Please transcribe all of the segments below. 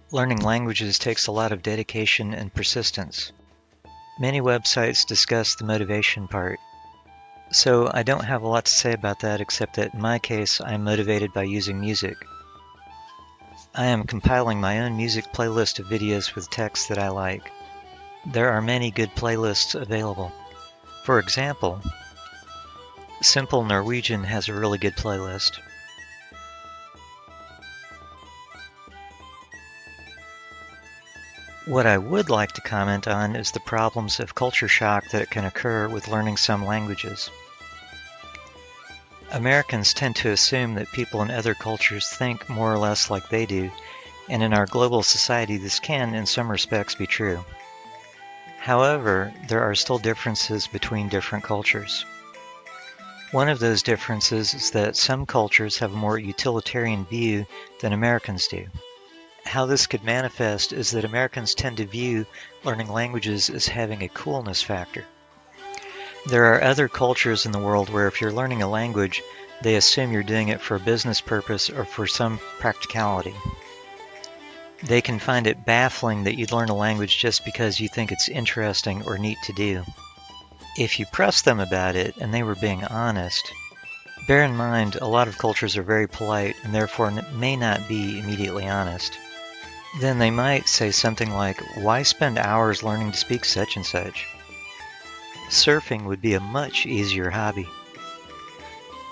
Learning languages takes a lot of dedication and persistence. Many websites discuss the motivation part, so I don't have a lot to say about that except that in my case I am motivated by using music. I am compiling my own music playlist of videos with texts that I like. There are many good playlists available. For example, Simple Norwegian has a really good playlist. What I would like to comment on is the problems of culture shock that can occur with learning some languages. Americans tend to assume that people in other cultures think more or less like they do, and in our global society this can, in some respects, be true. However, there are still differences between different cultures. One of those differences is that some cultures have a more utilitarian view than Americans do. How this could manifest is that Americans tend to view learning languages as having a coolness factor. There are other cultures in the world where if you're learning a language, they assume you're doing it for a business purpose or for some practicality. They can find it baffling that you'd learn a language just because you think it's interesting or neat to do. If you press them about it and they were being honest, bear in mind a lot of cultures are very polite and therefore may not be immediately honest. Then they might say something like, "Why spend hours learning to speak such and such? Surfing would be a much easier hobby."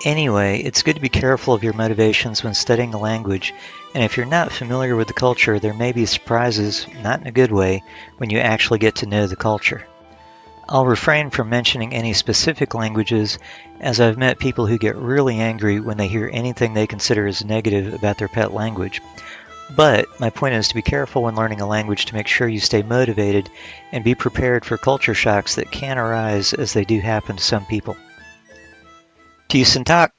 Anyway, it's good to be careful of your motivations when studying a language, and if you're not familiar with the culture, there may be surprises, not in a good way, when you actually get to know the culture. I'll refrain from mentioning any specific languages, as I've met people who get really angry when they hear anything they consider as negative about their pet language. But my point is to be careful when learning a language to make sure you stay motivated and be prepared for culture shocks that can arise as they do happen to some people. Tusen tak!